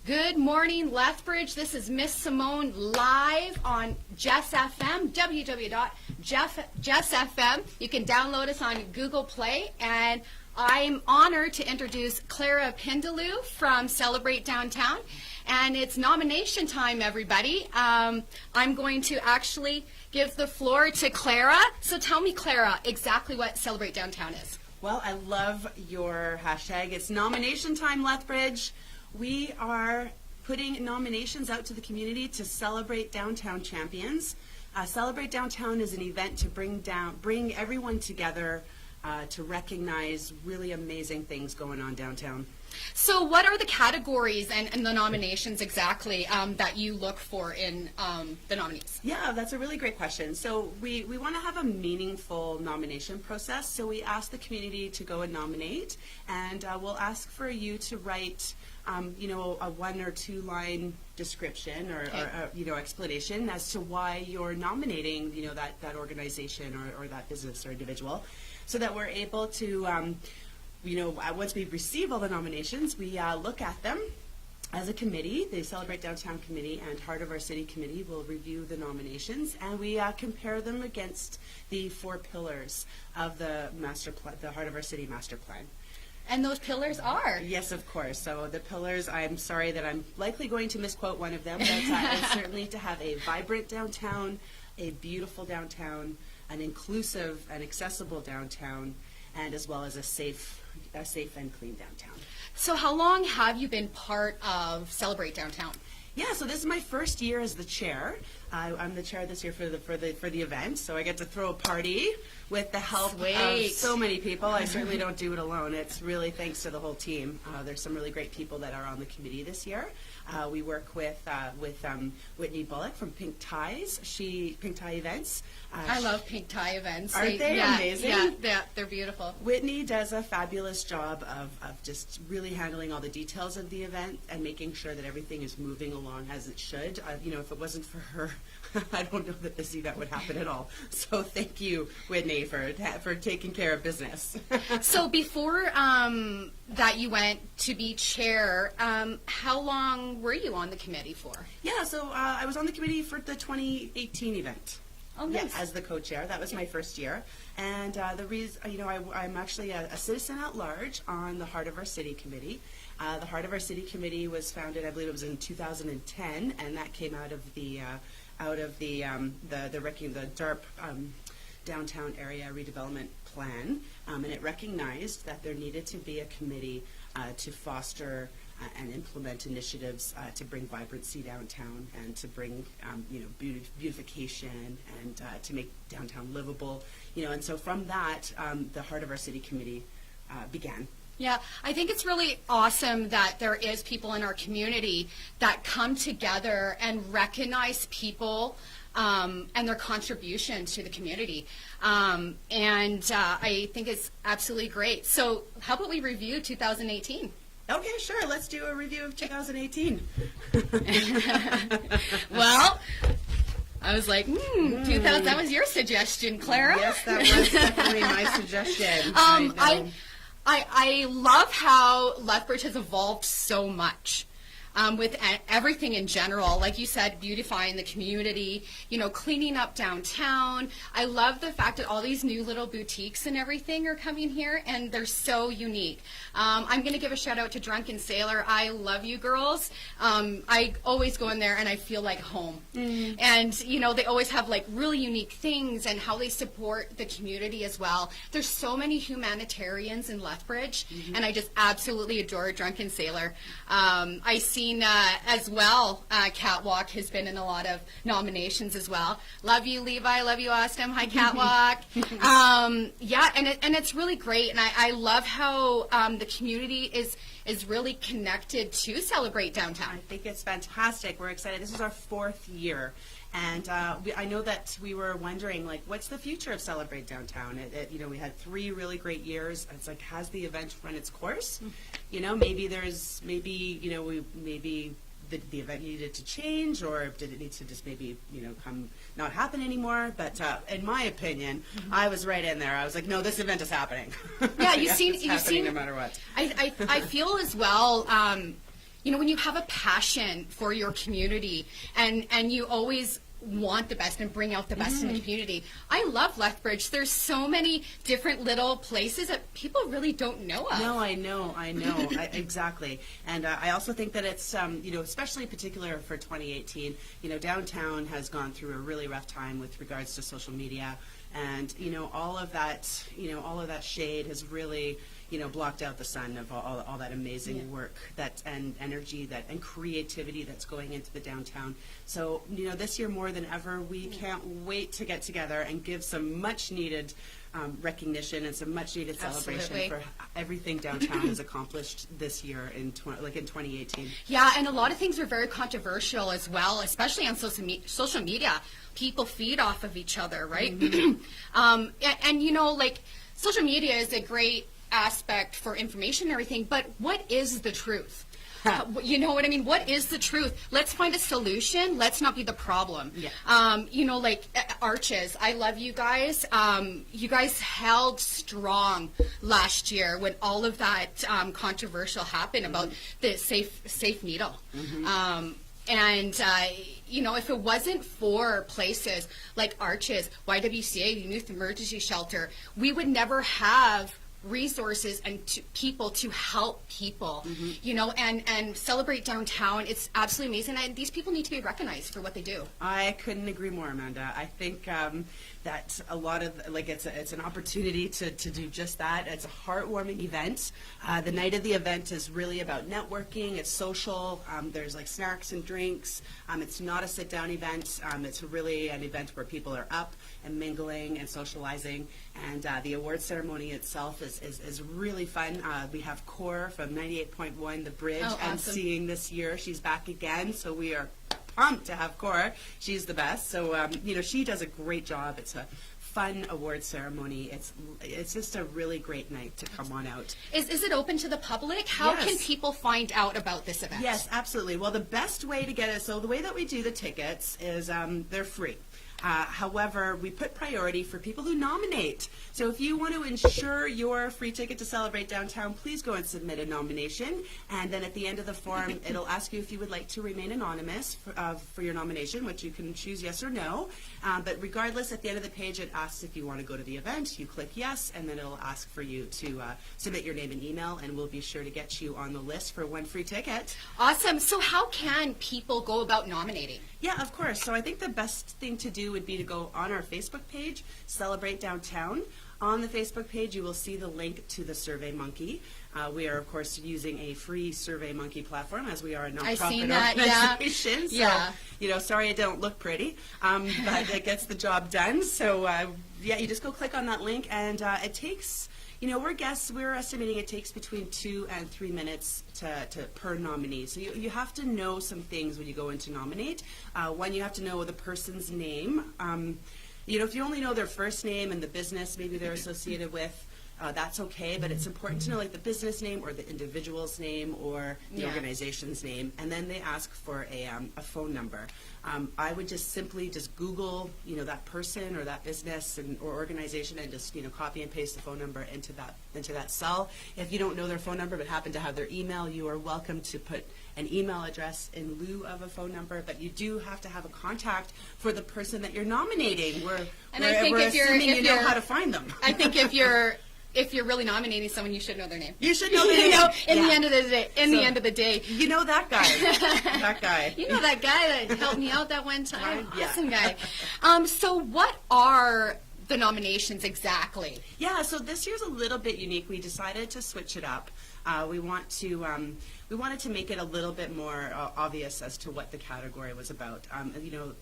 Good morning, Lethbridge. This is Miss Cimon live on Jess FM, www.jess FM. You can download us on Google Play, and I'm honored to introduce Clara Pindaloo from Celebrate Downtown, and it's nomination time, everybody. I'm going to actually give the floor to Clara. So tell me, Clara, exactly what Celebrate Downtown is. Well, I love your hashtag. It's nomination time, Lethbridge. We are putting nominations out to the community to celebrate Downtown Champions. Celebrate Downtown is an event to bring everyone together to recognize really amazing things going on downtown. So what are the categories and the nominations exactly that you look for in the nominees? Yeah, that's a really great question. So we want to have a meaningful nomination process. So we ask the community to go and nominate, and we'll ask for you to write a 1 or 2 line description or explanation as to why you're nominating, that organization or that business or individual, so that we're able to, once we receive all the nominations, we look at them as a committee. The Celebrate Downtown Committee and Heart of Our City Committee will review the nominations, and we compare them against the 4 pillars of the master plan, the Heart of Our City Master Plan. And those pillars are? Yes, of course. So the pillars, I'm sorry that I'm likely going to misquote one of them, but it's certainly to have a vibrant downtown, a beautiful downtown, an inclusive and accessible downtown, and as well as a safe and clean downtown. So how long have you been part of Celebrate Downtown? Yeah, so this is my first year as the chair. I'm the chair this year for the event, so I get to throw a party with the help of so many people. I certainly don't do it alone. It's really thanks to the whole team. There's some really great people that are on the committee this year. We work with Whitney Bullock from Pink Ties. Pink Tie Events. I love Pink Tie Events. Aren't they amazing? Yeah, they're beautiful. Whitney does a fabulous job of just really handling all the details of the event and making sure that everything is moving along as it should. If it wasn't for her, I don't know that this event would happen at all. So thank you, Whitney, for taking care of business. So before that you went to be chair, how long were you on the committee for? Yeah, so I was on the committee for the 2018 event. Oh, nice. Yeah, as the co-chair. That was my first year. And the reason, I'm actually a citizen at large on the Heart of Our City Committee. The Heart of Our City Committee was founded, I believe it was in 2010, and that came out of the DARP downtown area redevelopment plan, and it recognized that there needed to be a committee to foster and implement initiatives to bring vibrancy downtown and to bring beautification and to make downtown livable. And so from that, the Heart of Our City Committee began. Yeah, I think it's really awesome that there is people in our community that come together and recognize people and their contribution to the community. I think it's absolutely great. So how about we review 2018? Okay, sure. Let's do a review of 2018. Well, I was like, 2000. That was your suggestion, Clara. Yes, that was definitely my suggestion. I love how Lethbridge has evolved so much. With everything in general, like you said, beautifying the community, cleaning up downtown. I love the fact that all these new little boutiques and everything are coming here, and they're so unique. I'm going to give a shout out to Drunken Sailor. I love you girls. I always go in there and I feel like home. And, they always have like really unique things and how they support the community as well. There's so many humanitarians in Lethbridge, and I just absolutely adore Drunken Sailor. I see as well, Catwalk has been in a lot of nominations as well. Love you, Levi. Love you, Austin. Hi, Catwalk. Yeah, and it's really great, and I love how the community is really connected to Celebrate Downtown. I think it's fantastic. We're excited. This is our 4th year. And I know that we were wondering, what's the future of Celebrate Downtown? We had 3 really great years. It's like, has the event run its course? Maybe the event needed to change, or did it need to just maybe, not happen anymore? But in my opinion, I was right in there. I was like, no, this event is happening. Yeah, it's happening no matter what. I feel as well. when you have a passion for your community and you always want the best and bring out the best in the community. I love Lethbridge. There's so many different little places that people really don't know of. No, I know, exactly. And I also think that it's, especially particular for 2018, downtown has gone through a really rough time with regards to social media. And, all of that shade has really, blocked out the sun of all that amazing work and energy and creativity that's going into the downtown. So, this year more than ever, we can't wait to get together and give some much needed recognition and some much needed celebration for everything downtown has accomplished this year in 2018. Yeah, and a lot of things are very controversial as well, especially on social media. People feed off of each other, right? And social media is a great aspect for information and everything, but what is the truth? You know what I mean? What is the truth? Let's find a solution. Let's not be the problem. Yeah. Arches. I love you guys. You guys held strong last year when all of that controversial happened about the safe needle. If it wasn't for places like Arches, YWCA, the Youth Emergency Shelter, we would never have resources and people to help people, and celebrate downtown. It's absolutely amazing. And these people need to be recognized for what they do. I couldn't agree more, Amanda. I think that a lot of, it's an opportunity to do just that. It's a heartwarming event. The night of the event is really about networking. It's social. There's snacks and drinks. It's not a sit-down event. It's really an event where people are up and mingling and socializing. And the award ceremony itself is really fun. We have Core from 98.1 The Bridge emceeing this year. She's back again, so we are pumped to have Core. She's the best. So, she does a great job. It's a fun award ceremony. It's just a really great night to come on out. Is it open to the public? How can people find out about this event? Yes, absolutely. Well, the best way to get it, so the way that we do the tickets is they're free. However, we put priority for people who nominate. So if you want to ensure your free ticket to Celebrate Downtown, please go and submit a nomination. And then at the end of the form, it'll ask you if you would like to remain anonymous for your nomination, which you can choose yes or no. But regardless, at the end of the page, it asks if you want to go to the event. You click yes, and then it'll ask for you to submit your name and email, and we'll be sure to get you on the list for one free ticket. Awesome. So how can people go about nominating? Yeah, of course. So I think the best thing to do would be to go on our Facebook page, Celebrate Downtown. On the Facebook page, you will see the link to the SurveyMonkey. We are, of course, using a free SurveyMonkey platform as we are a nonprofit organization. Yeah. So, sorry it don't look pretty, but it gets the job done. So, you just go click on that link, and it takes, we're estimating it takes between 2 and 3 minutes to per nominee. So you have to know some things when you go in to nominate. One, you have to know the person's name. If you only know their first name and the business maybe they're associated with, that's okay, but it's important to know the business name or the individual's name or the organization's name, and then they ask for a phone number. I would just simply Google, that person or that business or organization and just, copy and paste the phone number into that cell. If you don't know their phone number but happen to have their email, you are welcome to put an email address in lieu of a phone number, but you do have to have a contact for the person that you're nominating. We're assuming you know how to find them. I think if you're really nominating someone, you should know their name. You should know their name. In the end of the day. You know that guy. That guy. You know that guy that helped me out that one time. Yeah. Awesome guy. So what are the nominations exactly? Yeah, so this year's a little bit unique. We decided to switch it up. We wanted to make it a little bit more obvious as to what the category was about.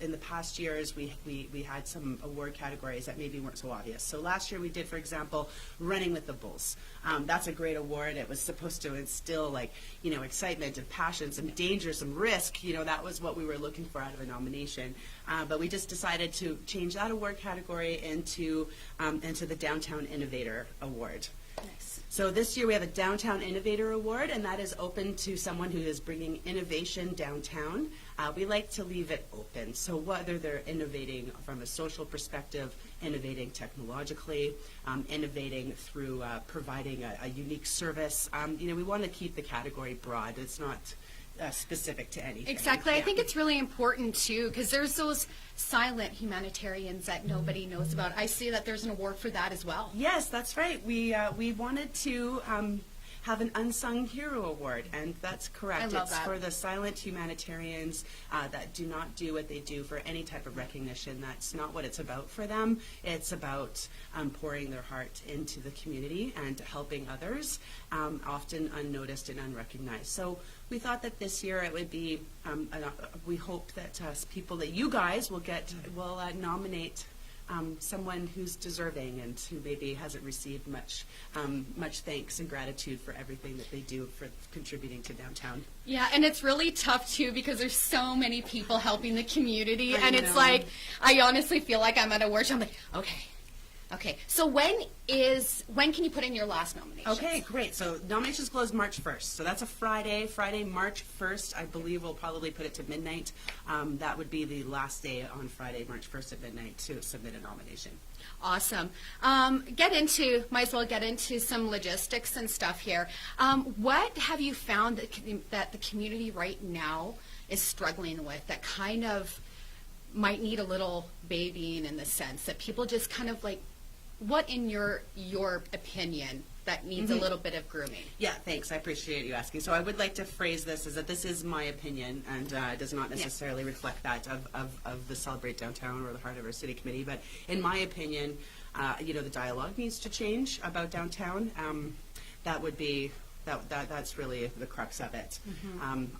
In the past years, we had some award categories that maybe weren't so obvious. So last year we did, for example, Running with the Bulls. That's a great award. It was supposed to instill excitement and passion, some danger, some risk. That was what we were looking for out of a nomination. But we just decided to change that award category into the Downtown Innovator Award. Nice. So this year we have a Downtown Innovator Award, and that is open to someone who is bringing innovation downtown. We like to leave it open. So whether they're innovating from a social perspective, innovating technologically, innovating through providing a unique service, we want to keep the category broad. It's not specific to anything. Exactly. Yeah. I think it's really important too, because there's those silent humanitarians that nobody knows about. I see that there's an award for that as well. Yes, that's right. We wanted to have an unsung hero award, and that's correct. I love it's that. for the silent humanitarians that do not do what they do for any type of recognition. That's not what it's about for them. It's about pouring their heart into the community and helping others, often unnoticed and unrecognized. So we thought that this year it would be, we hope that people that you guys will nominate someone who's deserving and who maybe hasn't received much thanks and gratitude for everything that they do for contributing to downtown. Yeah, and it's really tough too because there's so many people helping the community, and it's know. like I honestly feel like I'm at a workshop. I'm like, okay. So when can you put in your last nomination? Okay, great. So nominations close March 1st. So that's a Friday, March 1st. I believe we'll probably put it to midnight. That would be the last day on Friday, March 1st at midnight to submit a nomination. Awesome. Might as well get into some logistics and stuff here. What have you found that the community right now is struggling with that kind of might need a little babying in the sense that people just kind of like, what in your opinion that needs a little bit of grooming? Yeah, thanks. I appreciate you asking. So I would like to phrase this as that this is my opinion, and it does not necessarily reflect that of the Celebrate Downtown or the Heart of Our City Committee. But in my opinion, the dialogue needs to change about downtown. That would be that's really the crux of it.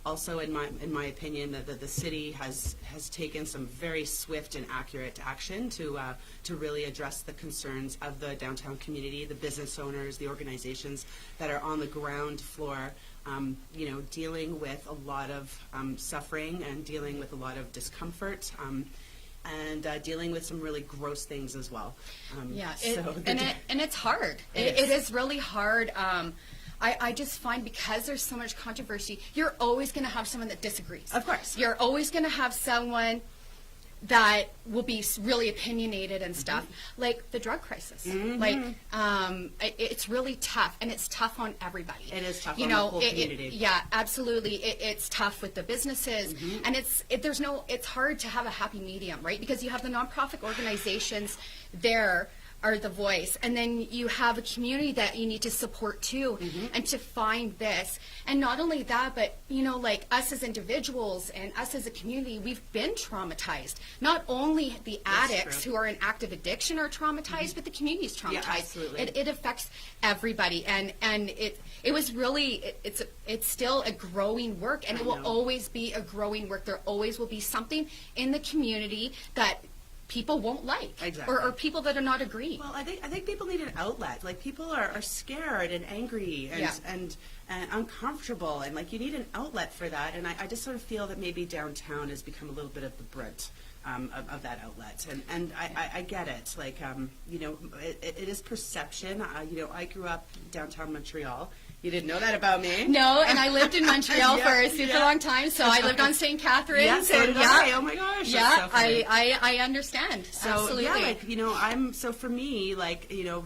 Also, in my opinion, that the city has taken some very swift and accurate action to really address the concerns of the downtown community, the business owners, the organizations that are on the ground floor. Dealing with a lot of suffering and dealing with a lot of discomfort. And dealing with some really gross things as well. And it's hard. It is really hard. I just find because there's so much controversy, you're always going to have someone that disagrees. Of course. You're always going to have someone that will be really opinionated and stuff, like the drug crisis. It's really tough, and it's tough on everybody. It is tough on the whole community. Yeah, absolutely. It's tough with the businesses, and it's hard to have a happy medium, right? Because you have the nonprofit organizations there are the voice, and then you have a community that you need to support too, and to find this. And not only that, but like us as individuals and us as a community, we've been traumatized. Not only the addicts who are in active addiction are traumatized, but the community is traumatized. Yeah, absolutely. It affects everybody, and it was really it's still a growing work, and it will always be a growing work. There always will be something in the community that people won't like, exactly. or people that are not agreeing. Well, I think people need an outlet. Like, people are scared and angry and uncomfortable, and like, you need an outlet for that. And I just sort of feel that maybe downtown has become a little bit of the brunt of that outlet. And I get it. Like, it is perception. I grew up downtown Montreal. You didn't know that about me? No, and I lived in Montreal for a super long time, so I lived on St. Catharines. Yeah, so did I. Oh my gosh. Yeah, so I understand. So absolutely. so for me,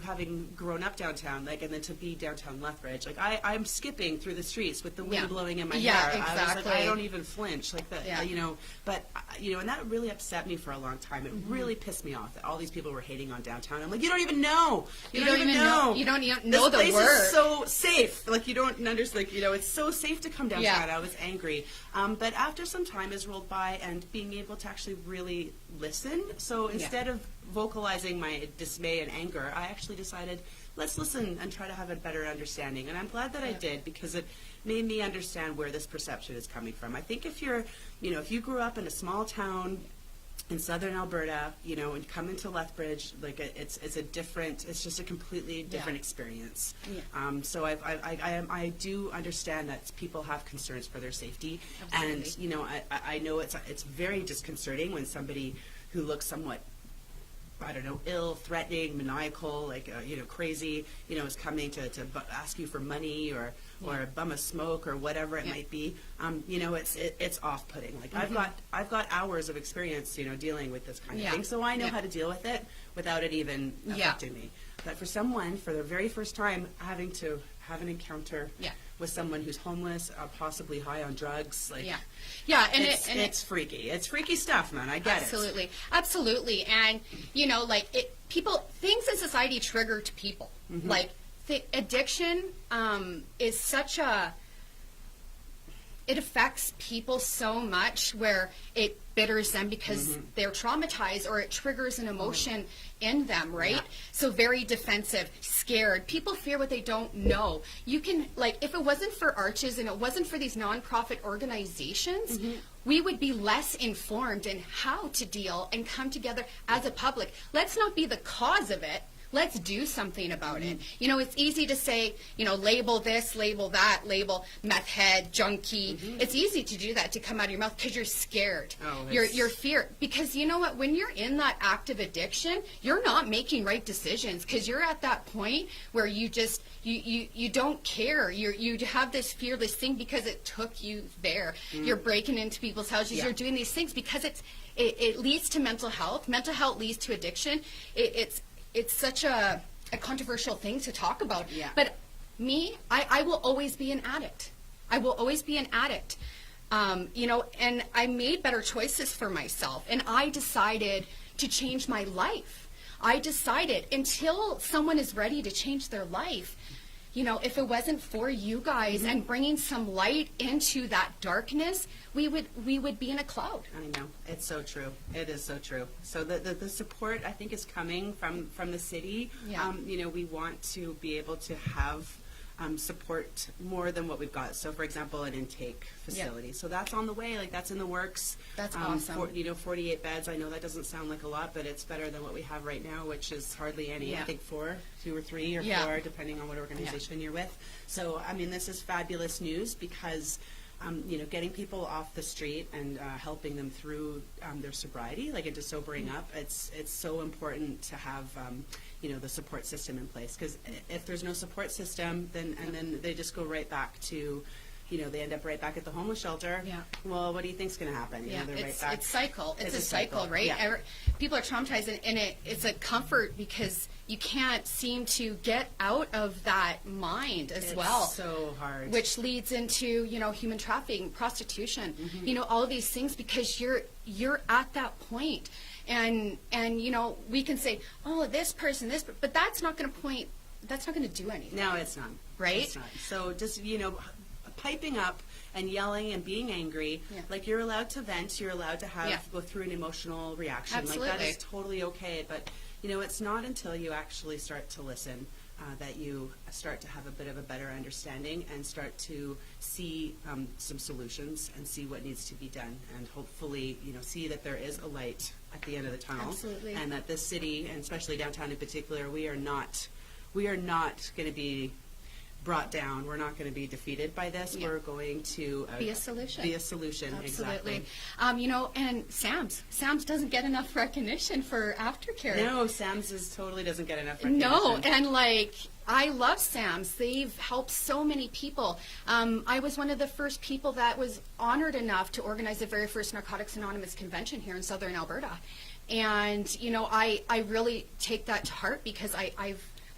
having grown up downtown, and then to be downtown Lethbridge, I'm skipping through the streets with the wind blowing in my hair. Exactly. I was like, I don't even flinch but and that really upset me for a long time. It really pissed me off that all these people were hating on downtown. I'm like, you don't even know. You don't even know. You don't even know the word. This place is so safe. You don't understand. It's so safe to come downtown. Yeah. I was angry, but after some time has rolled by and being able to actually really listen. So instead of vocalizing my dismay and anger, I actually decided, let's listen and try to have a better understanding. And I'm glad that I did, because it made me understand where this perception is coming from. I think if if you grew up in a small town in southern Alberta, and come into Lethbridge, it's just a completely different experience. Yeah. So I do understand that people have concerns for their safety. Absolutely. And I know it's very disconcerting when somebody who looks somewhat, I don't know, ill, threatening, maniacal, crazy, is coming to ask you for money or bum a smoke or whatever it might be. It's off-putting. I've got hours of experience, dealing with this kind of thing, so I know how to deal with it without it even affecting me. But for someone, for the very first time, having to have an encounter with someone who's homeless, possibly high on drugs. Like, and it's freaky. It's freaky stuff, man. I get it. Absolutely. And things in society trigger to people. Like addiction is such it affects people so much where it bitters them because they're traumatized, or it triggers an emotion in them, right? Yeah. So very defensive, scared. People fear what they don't know. You can, if it wasn't for Arches and it wasn't for these nonprofit organizations, we would be less informed in how to deal and come together as a public. Let's not be the cause of it. Let's do something about it. It's easy to say, label this, label that, label meth head, junkie. It's easy to do that, to come out of your mouth, because you're scared. You're fear. Because you know what? When you're in that active addiction, you're not making right decisions, because you're at that point where you just, you don't care. You have this fearless thing because it took you there. You're breaking into people's houses. You're doing these things because it leads to mental health. Mental health leads to addiction. It's such a controversial thing to talk about. Yeah. But I will always be an addict. I will always be an addict. And I made better choices for myself. And I decided to change my life. I decided, until someone is ready to change their life, if it wasn't for you guys and bringing some light into that darkness, we would be in a cloud. I know. It's so true. It is so true. So the support, I think, is coming from the city. Yeah. We want to be able to have support more than what we've got. So, for example, an intake facility. Yep. So that's on the way. That's in the works. That's awesome. 48 beds. I know that doesn't sound like a lot, but it's better than what we have right now, which is hardly any. I think 2 or 3 or 4, depending on what organization you're with. So, this is fabulous news, because getting people off the street and helping them through their sobriety, into sobering up, it's so important to have the support system in place. Because if there's no support system, then they just go right back to, they end up right back at the homeless shelter. Yeah. Well, what do you think's going to happen? Yeah, they're it's right back. It's a cycle, right? Yeah. People are traumatized, and it's a comfort because you can't seem to get out of that mind as well. It's so hard. Which leads into, human trafficking, prostitution, all of these things, because you're at that point. And we can say, oh, this person, but that's not going to do anything. No, it's not. Right? It's not. So just, piping up and yelling and being angry, you're allowed to vent, you're allowed to go through an emotional reaction. Absolutely. That is totally okay. But, it's not until you actually start to listen that you start to have a bit of a better understanding and start to see some solutions and see what needs to be done, and hopefully, see that there is a light at the end of the tunnel. Absolutely. And that this city, and especially downtown in particular, we are not going to be brought down. We're not going to be defeated by this. Yeah. We're going to be a solution. Absolutely. Exactly. And Sam's doesn't get enough recognition for aftercare. No, Sam's totally doesn't get enough recognition. No, and I love Sam's. They've helped so many people. I was one of the first people that was honored enough to organize the very first Narcotics Anonymous convention here in Southern Alberta. And, I really take that to heart, because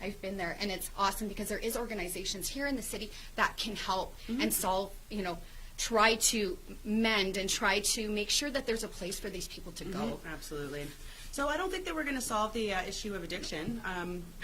I've been there, and it's awesome because there is organizations here in the city that can help and solve, try to mend and try to make sure that there's a place for these people to go. Absolutely. So I don't think that we're going to solve the issue of addiction.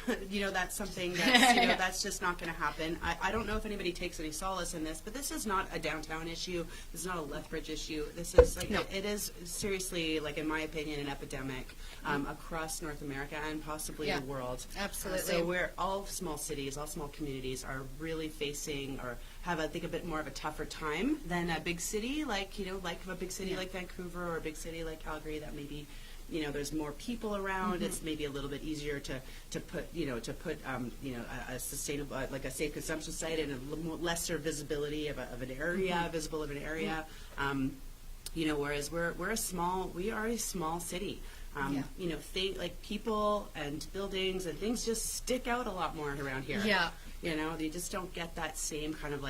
That's something that's, that's just not going to happen. I don't know if anybody takes any solace in this, but this is not a downtown issue. This is not a Lethbridge issue. This is it is seriously, in my opinion, an epidemic across North America and possibly the world. Absolutely. So we're all small cities, all small communities are really facing, or have, I think, a bit more of a tougher time than a big city like a big city like Vancouver, or a big city like Calgary that maybe, there's more people around. It's maybe a little bit easier to put a sustainable, a safe consumption site, and a little lesser visibility of an area, visible of an area. Whereas we are a small city. People and buildings and things just stick out a lot more around here. Yeah. You just don't get that same kind of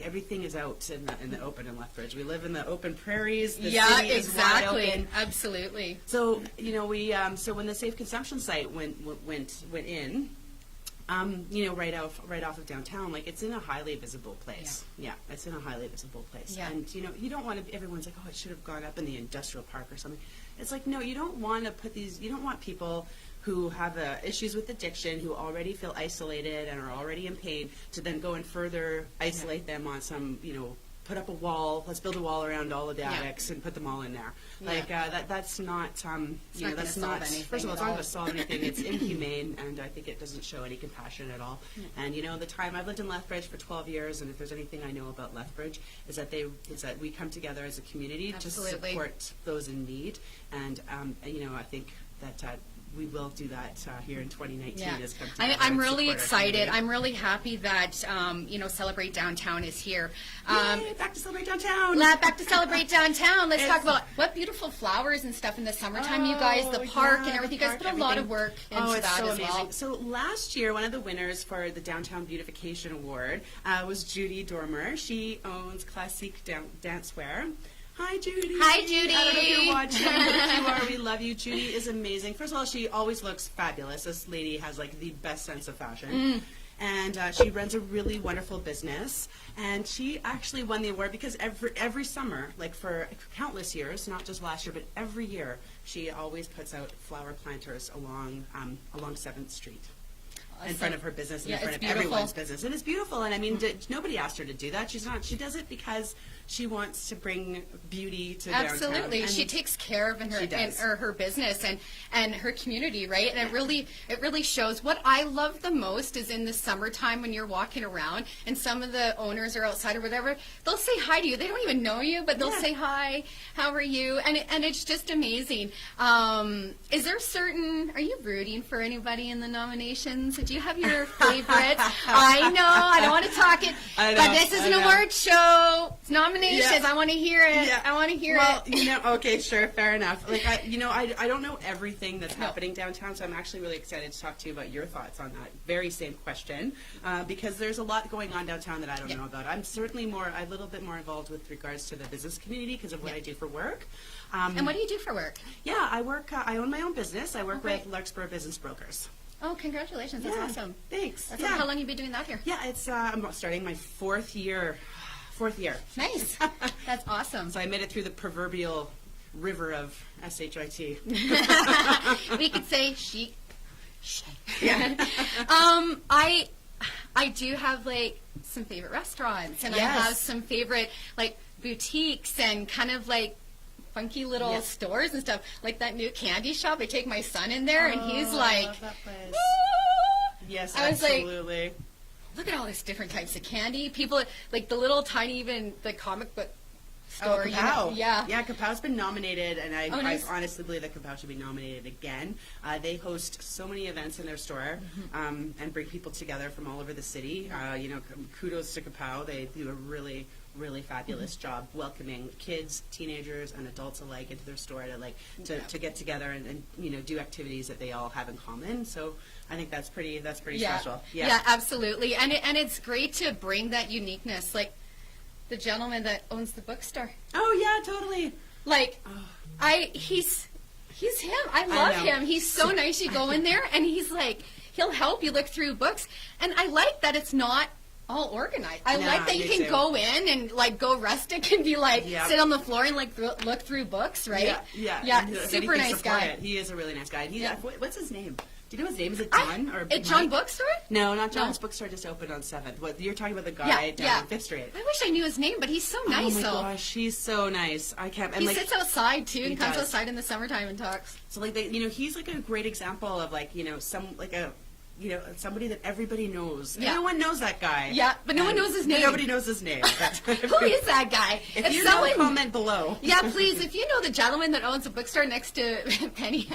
everything is out in the open in Lethbridge. We live in the open prairies. The city is wide open. Absolutely. So we so when the safe consumption site went in, right off of downtown, like it's in a highly visible place. Yeah, it's in a highly visible place. Yeah. And you don't want to. Everyone's like, oh, it should have gone up in the industrial park or something. It's like, no, you don't want to put these. You don't want people who have issues with addiction, who already feel isolated and are already in pain, to then go and further isolate them on some, put up a wall. Let's build a wall around all of the addicts and put them all in there. Like that's not. That's not. First of all, it's not going to solve anything. It's inhumane, and I think it doesn't show any compassion at all. And the time I've lived in Lethbridge for 12 years, and if there's anything I know about Lethbridge, is that we come together as a community to support those in need. And I think that. We will do that here in 2019. Yeah. As come together I'm and really support our excited. community. I'm really happy that Celebrate Downtown is here. Yay, back to Celebrate Downtown. Back to Celebrate Downtown. Let's talk It's- about what beautiful flowers and stuff in the summertime, you guys, the park and everything. You guys put a lot of work into it's that so as amazing. well. So last year, one of the winners for the Downtown Beautification Award was Judy Dormer. She owns Classique Dancewear. Hi, Judy. Hi, Judy. I don't know if you're watching, but if you are, we love you. Judy is amazing. First of all, she always looks fabulous. This lady has like the best sense of fashion. And she runs a really wonderful business. And she actually won the award because every summer, like for countless years, not just last year, but every year, she always puts out flower planters along 7th Street. In front of her business and in front of everyone's business. And it's beautiful. And I mean, nobody asked her to do that. She does it because she wants to bring beauty to downtown. Absolutely. And She takes care of her business and her community, right? And it really shows. What I love the most is in the summertime when you're walking around and some of the owners are outside or whatever, they'll say hi to you. They don't even know you, but they'll say hi, how are you? And it's just amazing. Are you rooting for anybody in the nominations? Do you have your favorite? I know, I don't want to talk it, but this is an award show. It's nominations. I want to hear it. Yeah. I want to hear it. Okay, sure, fair enough. Like, I don't know everything that's happening downtown, so I'm actually really excited to talk to you about your thoughts on that very same question, because there's a lot going on downtown that I don't know about. I'm certainly a little bit more involved with regards to the business community because of what I do for work. And what do you do for work? Yeah, I work. I own my own business. I work with Larkspur Business Brokers. Oh, congratulations. That's awesome. Thanks. How long have you been doing that here? Yeah, I'm starting my fourth year. Nice. That's awesome. So I made it through the proverbial river of SHIT. We could say chic. Yeah. I do have like some favorite restaurants, and I have some favorite like boutiques and kind of like funky little stores and stuff. Like that new candy shop. I take my son in there, and he's like, I love that place. Yes, I was like, absolutely. look at all these different types of candy. People like the little tiny, even the comic book store. Kapow. Yeah, Kapow's been nominated, and I nice. honestly believe that Kapow should be nominated again. They host so many events in their store and bring people together from all over the city. Kudos to Kapow. They do a really fabulous job welcoming kids, teenagers, and adults alike into their store to get together and do activities that they all have in common. So I think that's pretty special. Yeah, absolutely. And it's great to bring that uniqueness, like the gentleman that owns the bookstore. Oh yeah, totally. Like he's him. I love him. He's so nice. You go in there and he's like, he'll help you look through books. And I like that it's not all organized. I like that you can go in and like go rustic and be like sit on the floor and like look through books, right? Yeah. Super nice guy. He is a really nice guy. What's his name? Do you know his name? Is it John or John Bookstore? No, not John's Bookstore. Just opened on 7th. What you're talking about? The guy down on 5th Street. I wish I knew his name, but he's so nice. Oh my gosh, he's so nice. I can't. And he sits outside too and comes does. outside in the summertime and talks. So like he's like a great example of somebody that everybody knows. Yeah. Everyone knows that guy. Yeah, but no one knows his name. Nobody knows his name. Who is that guy? If you know, comment below. Yeah, please. If you know the gentleman that owns a bookstore next to Penny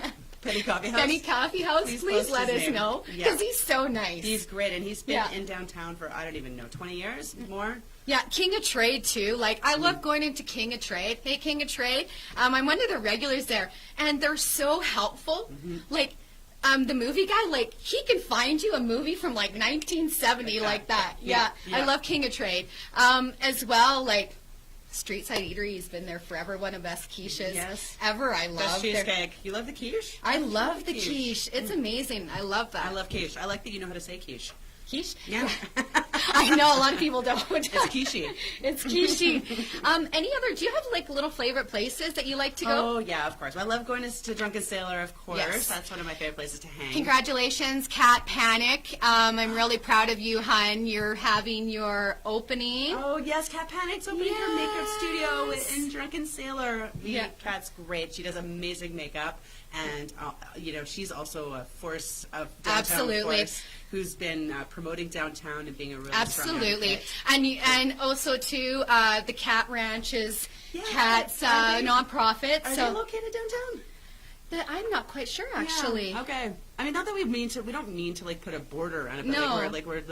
Coffee House, please let us know, because he's so nice. He's great, and he's been in downtown for, I don't even know, 20 years more? Yeah, King of Trade, too. Like, I love going into King of Trade. Hey, King of Trade. I'm one of the regulars there, and they're so helpful. Like, the movie guy, like, he can find you a movie from, like, 1970 like that. Yeah. I love King of Trade. As well, like, Streetside Eatery's been there forever. One of the best quiches Yes. ever. I Best love their. cheesecake. You love the quiche? I love the quiche. It's amazing. I love that. I love quiche. I like that you know how to say quiche. Quiche? Yeah. I know a lot of people don't. It's quiche. It's quiche. Do you have like little favorite places that you like to go? Oh, yeah, of course. I love going to Drunken Sailor, of course. Yes. That's one of my favorite places to hang. Congratulations, Cat Panic. I'm really proud of you, hun. You're having your opening. Oh, yes, Cat Panic's opening her makeup studio Yes. in Drunken Sailor. Yeah. Kat's great. She does amazing makeup. And, she's also a force of downtown Absolutely. force who's been promoting downtown and being a really Absolutely. strong And also, too, the Cat Ranch is Yeah, Cat's are they- nonprofit. Are they located downtown? I'm not quite sure, actually. Yeah, okay. I mean, not that we don't mean to like put a border on it, but No.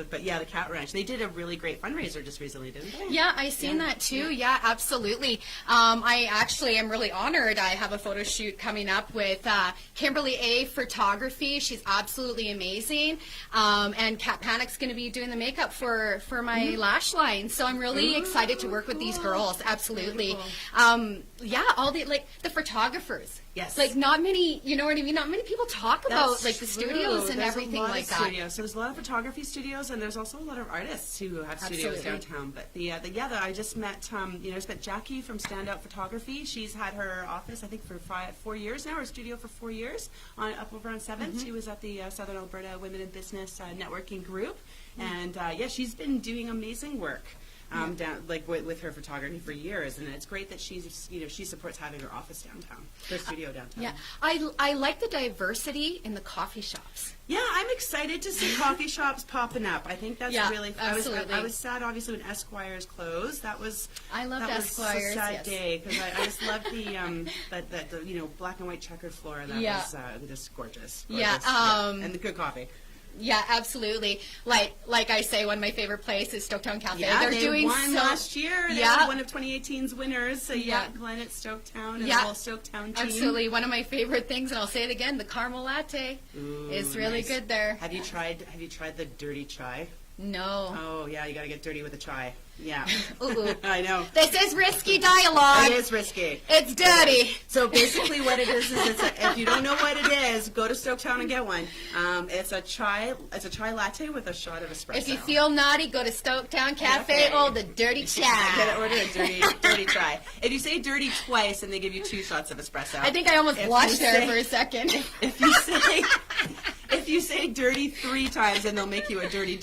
but yeah, the Cat Ranch. They did a really great fundraiser just recently, didn't they? Yeah, I seen that too. Yeah, absolutely. I actually am really honored. I have a photo shoot coming up with Kimberly A. Photography. She's absolutely amazing. And Cat Panic's going to be doing the makeup for my lash line. So I'm really excited to work with these girls. Absolutely. Really Yeah, all the photographers. Yes. Like not many, you know what I mean? Not many people talk about That's like the true. studios and There's everything a lot like of that. Studios. So there's a lot of photography studios, and there's also a lot of artists who have studios Absolutely. downtown. But I just met Jackie from Standout Photography. She's had her office, I think, for 4 years now, her studio for 4 years, up over on 7th. She was at the Southern Alberta Women in Business Networking Group, and she's been doing amazing work. With her photography for years, and it's great that she supports having her office downtown, her studio downtown. Yeah, I like the diversity in the coffee shops. Yeah, I'm excited to see coffee shops popping up. I think that's Yeah, really. absolutely. I was sad, obviously, when Esquire's closed. That was. I loved that Esquire's, was a sad yes. day because I just loved the black and white checkered floor. That Yeah. was just gorgeous. Yeah, and the good coffee. Yeah, absolutely. Like I say, one of my favorite places is Stoketown Cafe. Yeah, They're they doing won so last year. They Yeah. were one of 2018's winners. So Glenn at Stoketown and Yeah. the whole Stoketown team. Absolutely, one of my favorite things, and I'll say it again: the caramel latte is really Nice. good there. Have you tried the dirty chai? No. Oh yeah, you gotta get dirty with the chai. Yeah. Ooh. I know. This is risky dialogue. It is risky. It's dirty. So basically, what it is if you don't know what it is, go to Stoketown and get one. It's a chai latte with a shot of espresso. If you feel naughty, go to Stoketown Cafe. Oh, the dirty chai. Order a dirty chai. If you say dirty twice, and they give you 2 shots of espresso. I think I almost If blushed you there say- for a second. If you say dirty 3 times, then they'll make you a dirty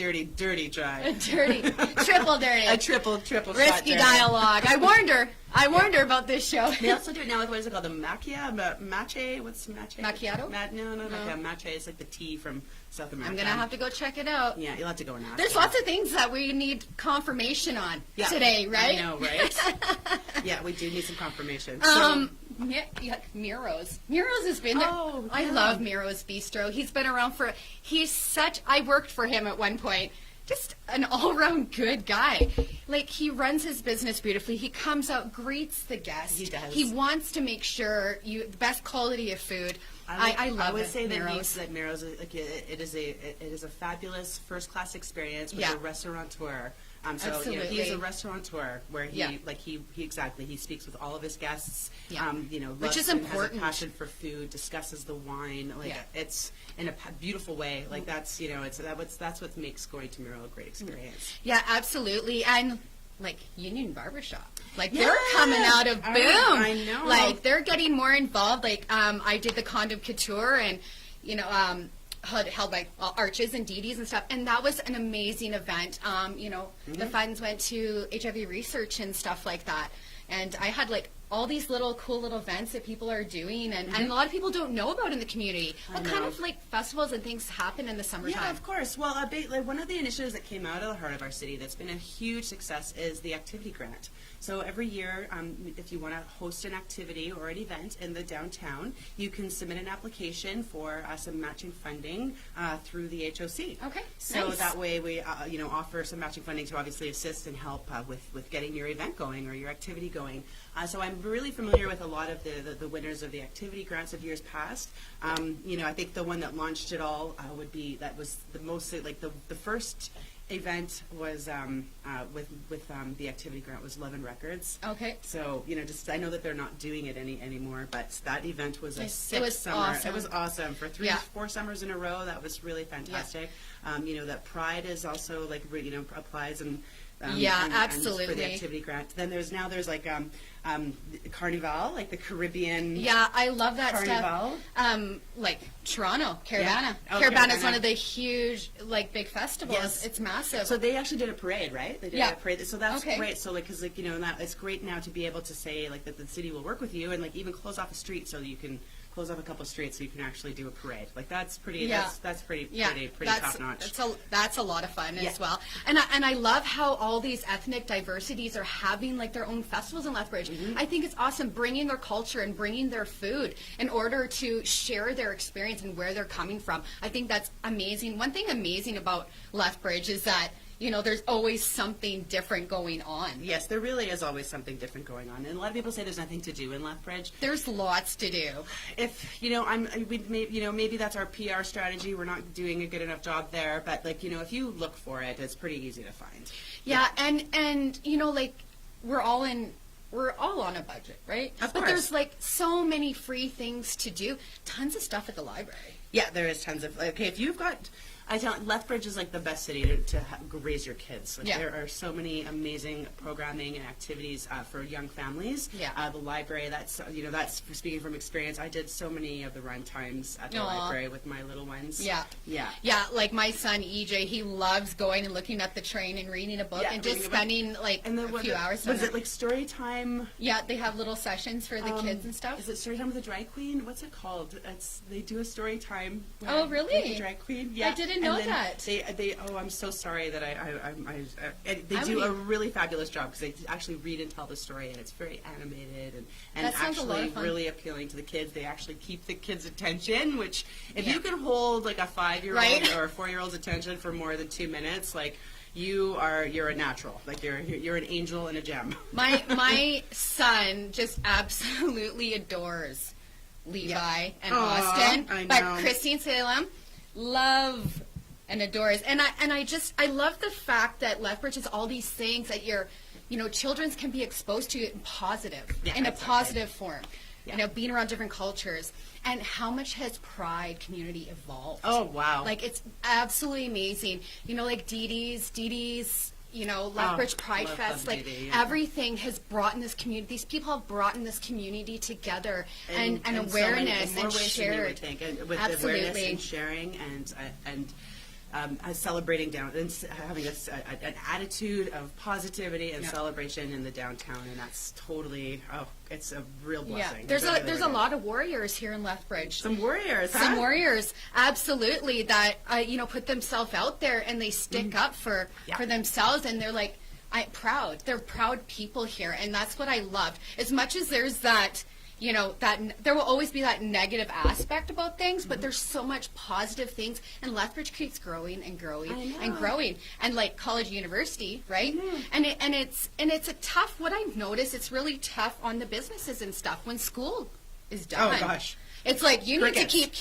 chai. Dirty. Triple dirty. A triple shot Risky dirty. dialogue. I warned her about this show. They also do it now with, what is it called, the matcha? What's matcha? Macchiato? No. Matcha is like the tea from South America. I'm going to have to go check it out. Yeah, you'll have to go and ask. There's lots of things that we need confirmation on today, right? I know, right? Yeah, we do need some confirmation. Miro's. Miro's has been there. Oh, I yeah. love Miro's Bistro. He's been around I worked for him at one point. Just an all-around good guy. Like, he runs his business beautifully. He comes out, greets the guest. He does. He wants to make sure the best quality of food. I love I would it, say Miro's. that Miro's it is a fabulous first-class experience with a restaurateur. Absolutely. He's a restaurateur where he he speaks with all of his guests. Yeah. Loves Which is and important. Has a passion for food, discusses the wine. It's in a beautiful way. Like that's what makes going to Miro a great experience. Yeah, absolutely. And like Union Barbershop. Like they're coming out of boom. I know. Like they're getting more involved. Like I did the Condom Couture and held by Arches and Dee Dee's and stuff, and that was an amazing event. The funds went to HIV research and stuff like that, and I had like all these cool little events that people are doing, and a lot of people don't know about in the community. What kind of like festivals and things happen in the summertime? Yeah, of course. Well, one of the initiatives that came out of the heart of our city that's been a huge success is the activity grant. So every year, if you want to host an activity or an event in the downtown, you can submit an application for some matching funding through the HOC. Okay, So nice. that way we offer some matching funding to obviously assist and help with getting your event going or your activity going. So I'm really familiar with a lot of the winners of the activity grants of years past. I think the one that launched it all was the most the first event was with the activity grant was Love and Records. Okay. So just I know that they're not doing it anymore, but that event was a It sick was summer. awesome. It was awesome for Yeah. 4 summers in a row. That was really fantastic. That Pride is also like applies and Yeah, and absolutely. for the activity grant. Then there's like Carnival, like the Caribbean. Yeah, I love that Carnival. stuff. Like Toronto, Caravana. Yeah. Oh, Caravana is Caravana. one of the huge, like, big festivals. Yes. It's massive. So they actually did a parade, right? They did Yeah. a parade. So that's Okay. great. So because and that it's great now to be able to say like that the city will work with you and like even close off a street so you can close off a couple of streets so you can actually do a parade. Like that's pretty. Yeah. That's pretty that's, top notch. That's a lot of fun Yeah. as well. And I love how all these ethnic diversities are having like their own festivals in Lethbridge. Mm-hmm. I think it's awesome bringing their culture and bringing their food in order to share their experience and where they're coming from. I think that's amazing. One thing amazing about Lethbridge is that there's always something different going on. Yes, there really is always something different going on, and a lot of people say there's nothing to do in Lethbridge. There's lots to do. If maybe that's our PR strategy. We're not doing a good enough job there, but if you look for it, it's pretty easy to find. Yeah, and like we're all on a budget, right? Of But course. there's like so many free things to do. Tons of stuff at the library. Yeah, there is tons of. Okay, if you've got, Lethbridge is like the best city to raise your kids. Like, Yeah. there are so many amazing programming and activities for young families. Yeah. The library. That's speaking from experience. I did so many of the run times at the Aw. library with my little ones. Yeah. Yeah. Yeah, like my son EJ, he loves going and looking at the train and reading a book Yeah, and just reading a book. spending like And then a few hours on was it like story time? Yeah, they have little sessions for the kids and stuff. Is it story time with a drag queen? What's it called? They do a story time. Oh, really? With a drag queen. Yeah. didn't And know then that. I'm so sorry that they I do would a e- really fabulous job because they actually read and tell the story and it's very animated and That sounds a lot actually of fun. really appealing to the kids. They actually keep the kids' attention, which if Yeah. you can hold like a 5-year-old Right? or a 4-year-old's attention for more than 2 minutes, like you're a natural. Like you're an angel and a gem. My son just absolutely adores Levi Yeah. and Aw, Austin, I but know. Christine Salem love and adores. And I love the fact that Lethbridge has all these things that children can be exposed to in positive, Yeah, in a exactly. positive form. Yeah. Being around different cultures, and how much has Pride community evolved? Oh, wow. Like it's absolutely amazing. Like Dee Dee's, Lethbridge Pride love Fest, like Dee Dee, yeah. everything has brought in this community. These people have brought in this community together and so many- awareness in more and ways than you would shared. think, and with Absolutely. awareness and sharing and celebrating having an attitude of positivity and Yeah. celebration in the downtown, and that's totally it's a real Yeah, blessing. there's It really, a really lot of warriors here in Lethbridge. some warriors, Some huh? warriors, absolutely, that put themselves out there and they stick up for Yeah. themselves, and they're like, proud. They're proud people here, and that's what I loved. As much as there's that, there will always be that negative aspect about things, but there's so much positive things, and Lethbridge keeps growing and growing I and know. growing, and like college, university, right? Mhm. And it's a tough. What I've noticed, it's really tough on the businesses and stuff when school is done. Oh, gosh. It's like you need to Crickets. keep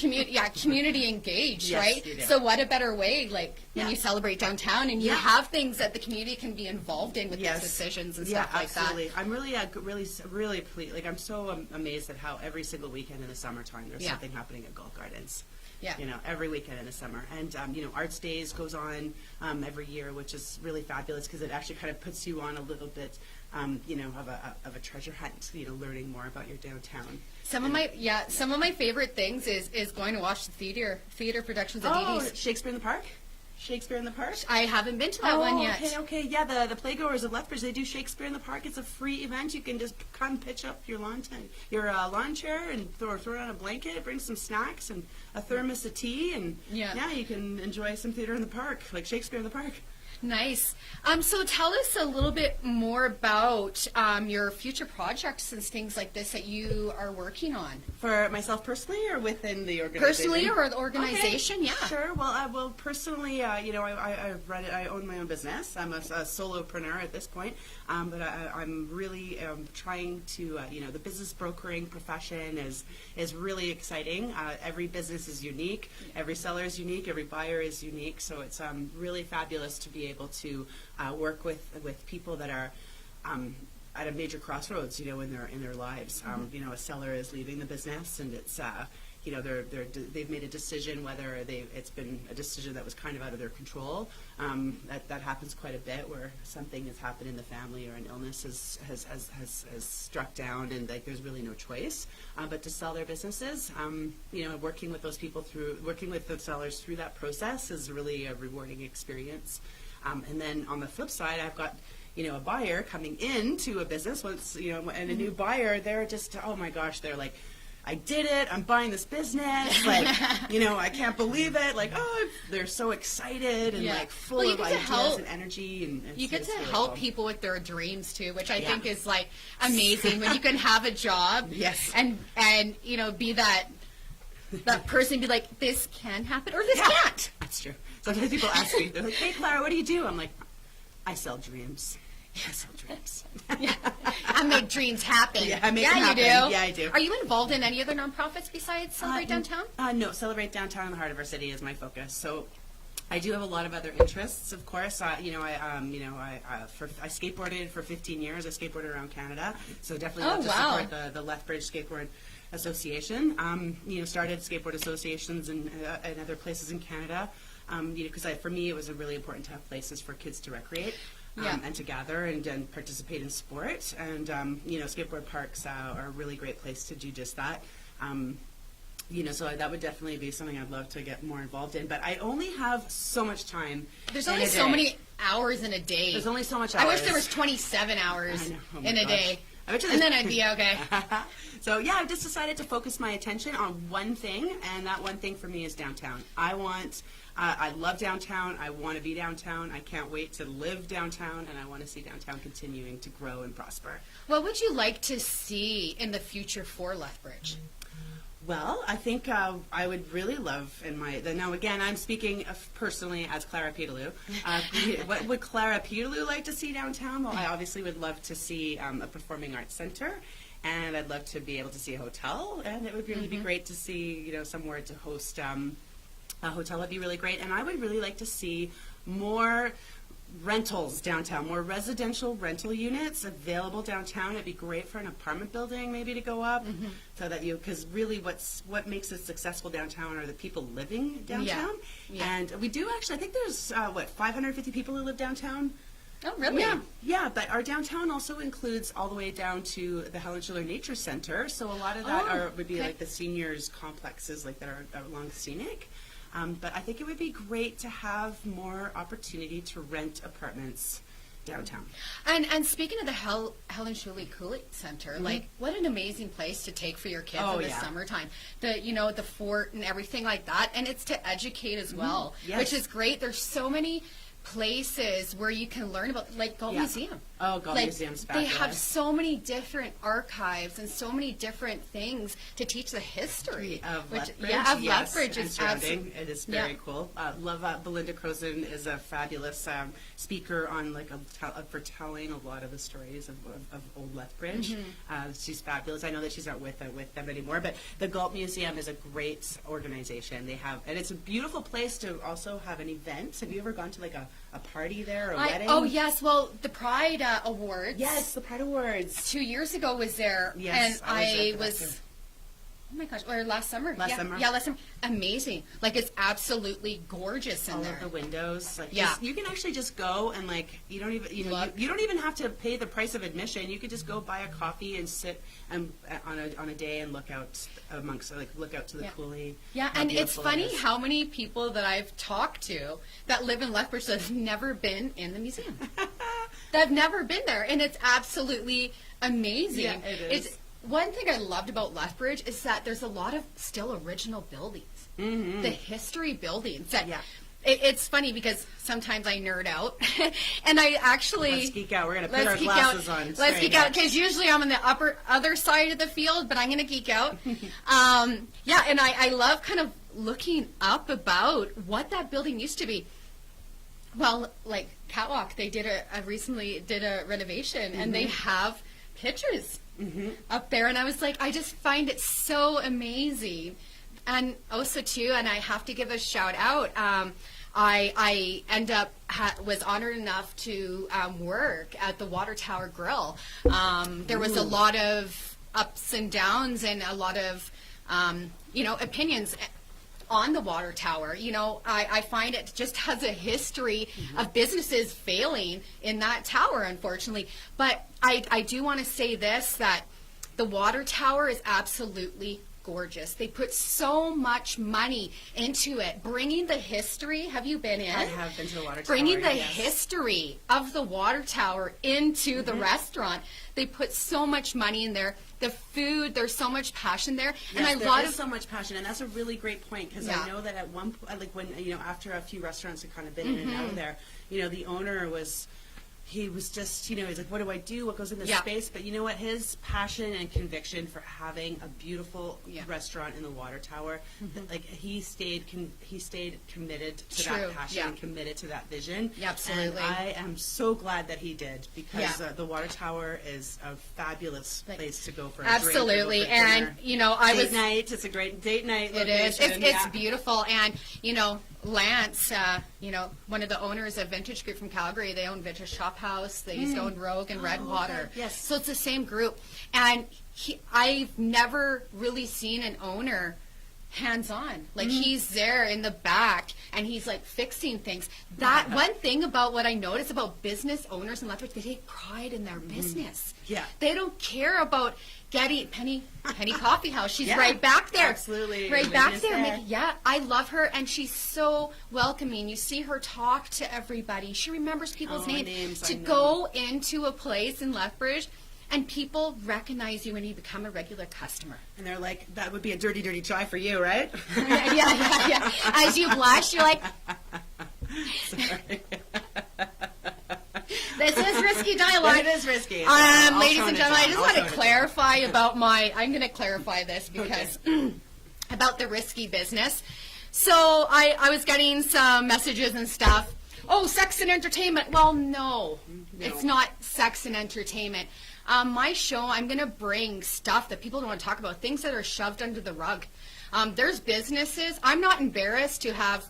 community engaged, Yes, right? you do. So what a better way, like when Yeah. you celebrate downtown and you Yeah. have things that the community can be involved in with Yes. these decisions and Yeah, stuff like absolutely. that. I'm really pleased. Like I'm so amazed at how every single weekend in the summertime there's Yeah. something happening at Golf Gardens. Yeah. Every weekend in the summer, and Arts Days goes on every year, which is really fabulous because it actually kind of puts you on a little bit, of a treasure hunt. Learning more about your downtown. Some of my favorite things is going to watch the theater productions at Oh, Dee Dee's. Shakespeare in the Park. Shakespeare in the Park. I haven't been to that one yet. Okay. Yeah, the playgoers of Lethbridge, they do Shakespeare in the Park. It's a free event. You can just come pitch up your lawn chair and throw down a blanket, bring some snacks and a thermos of tea, and Yeah. you can enjoy some theater in the park, like Shakespeare in the Park. Nice. So tell us a little bit more about your future projects and things like this that you are working on. For myself personally, or within the organization? Personally or the organization, Okay, yeah. Sure. Well, personally, I've run it. I own my own business. I'm a solopreneur at this point, but I'm really trying to. The business brokering profession is really exciting. Every business is unique. Every seller is unique. Every buyer is unique. So it's really fabulous to be able to work with people that are at a major crossroads, in their lives. A seller is leaving the business, and it's they've made a decision, whether it's been a decision that was kind of out of their control. That happens quite a bit, where something has happened in the family, or an illness has struck down, and there's really no choice but to sell their businesses. Working with the sellers through that process is really a rewarding experience. And then on the flip side, I've got a buyer coming into a business once, and a new buyer. They're just, oh my gosh, they're like, I did it, I'm buying this business, I can't believe it, they're so excited and full of ideas and energy. And you get to really help cool. people with their dreams too, which I think is amazing when you can have a job Yes. and be that person, be like, this can happen or this can't. That's true. Sometimes people ask me, they're like, hey Clara, what do you do? I'm like, I sell dreams. I sell dreams. I make dreams happen. Yeah, I make them happen. You do. Yeah, I do. Are you involved in any other nonprofits besides Celebrate Downtown? No, Celebrate Downtown in the heart of our city is my focus. So I do have a lot of other interests, of course. I skateboarded for 15 years. I skateboarded around Canada, so definitely love to support the Lethbridge Skateboard Association. Started skateboard associations in other places in Canada. Because for me, it was really important to have places for kids to recreate. And to gather and participate in sport. And, skateboard parks are a really great place to do just that. So that would definitely be something I'd love to get more involved in. But I only have so much time. There's only so many hours in a day. There's only so much hours. I wish there was 27 hours in a day. And then I'd be okay. So, I've just decided to focus my attention on one thing, and that one thing for me is downtown. I love downtown. I want to be downtown. I can't wait to live downtown, and I want to see downtown continuing to grow and prosper. What would you like to see in the future for Lethbridge? Well, I think I would really love now again, I'm speaking personally as Clara Peterloo. What would Clara Peterloo like to see downtown? Well, I obviously would love to see a performing arts center, and I'd love to be able to see a hotel, and it would really be great to see, somewhere to host a hotel would be really great. And I would really like to see more rentals downtown, more residential rental units available downtown. It'd be great for an apartment building maybe to go up, so that because really what makes it successful downtown are the people living downtown. And we do actually, I think there's 550 people who live downtown. Oh, really? Yeah, but our downtown also includes all the way down to the Helen Schuler Nature Center, so a lot of that would be like the seniors complexes that are along Scenic. But I think it would be great to have more opportunity to rent apartments downtown. And speaking of the Helen Schuler Cooley Center, what an amazing place to take for your kids in the summertime. The fort and everything like that, and it's to educate as well, which is great. There's so many places where you can learn about, Galt Museum. Oh, Galt Museum's fabulous. They have so many different archives and so many different things to teach the history of Lethbridge. Lethbridge. And surrounding. It is very cool. Love Belinda Crozon is a fabulous speaker on for telling a lot of the stories of old Lethbridge. She's fabulous. I know that she's not with them anymore, but the Galt Museum is a great organization. And it's a beautiful place to also have an event. Have you ever gone to a party there or a wedding? Oh yes, well the Pride Awards. Yes, the Pride Awards. 2 years ago was there. Yes, and I was. Oh my gosh! Or last summer. Last summer. Yeah, last summer. Amazing. It's absolutely gorgeous in there. All of the windows. You can actually just go and you don't even you don't even have to pay the price of admission. You could just go buy a coffee and sit and on a day and look out look out to the Cooley. Yeah, and it's funny how many people that I've talked to that live in Lethbridge that have never been in the museum. They've never been there, and it's absolutely amazing. Yeah, it is. One thing I loved about Lethbridge is that there's a lot of still original buildings. The history buildings. It's funny because sometimes I nerd out, and I actually... Let's geek out. We're going to put our glasses on. Let's geek out, because usually I'm on the other side of the field, but I'm going to geek out. And I love kind of looking up about what that building used to be. Well, Catwalk, they recently did a renovation, and they have pictures up there, and I was I just find it so amazing. And also too, and I have to give a shout out, I end up was honored enough to work at the Water Tower Grill. There was a lot of ups and downs and a lot of opinions on the water tower. I find it just has a history of businesses failing in that tower, unfortunately. But I do want to say this, that the water tower is absolutely gorgeous. They put so much money into it, bringing the history. Have you been in? I have been to the water tower. Bringing the yes. history of the water tower into the restaurant. They put so much money in there. The food, there's so much passion there, Yes, and there is so much passion, and that's a really great point, because Yeah. I know that at one point, like when after a few restaurants had kind of been in and out of there, the owner was. He was just, he's like, what do I do? What goes in this Yeah. space? But you know what? His passion and conviction for having a beautiful restaurant in the water tower, like he stayed committed to True. that passion Yeah. and committed to that vision. Yeah, absolutely. And I am so glad that he did, because Yeah. the water tower is a fabulous place to go for a Absolutely. drink or go for And, dinner. I Date was... night. It's a great date night It is. location. It's beautiful. And, Lance, one of the owners of Vintage Group from Calgary, they own Vintage Shop House. They used to own Rogue and Redwater. okay. Yes. So it's the same group. And I've never really seen an owner hands-on. Like, he's there in the back, and he's, like, fixing things. That one thing about what I notice about business owners in Lethbridge, they take pride in their business. Yeah. They don't care about getting Penny Coffee House. She's Yeah, right back there. absolutely. Right Lynn back is there. there. Yeah, I love her, and she's so welcoming. You see her talk to everybody. She remembers people's names. I To know. go into a place in Lethbridge, and people recognize you when you become a regular customer. And they're like, that would be a dirty, dirty try for you, right? yeah. As you blush, you're like, Sorry. this is risky dialogue. It is risky. I'll Ladies tone and it gentlemen, I down. just I'll want to tone it clarify about I'm going to clarify this because about the risky business. So I was getting some messages and stuff. Oh, sex and entertainment. Well, no. It's not sex and entertainment. My show, I'm going to bring stuff that people don't want to talk about, things that are shoved under the rug. There's businesses. I'm not embarrassed to have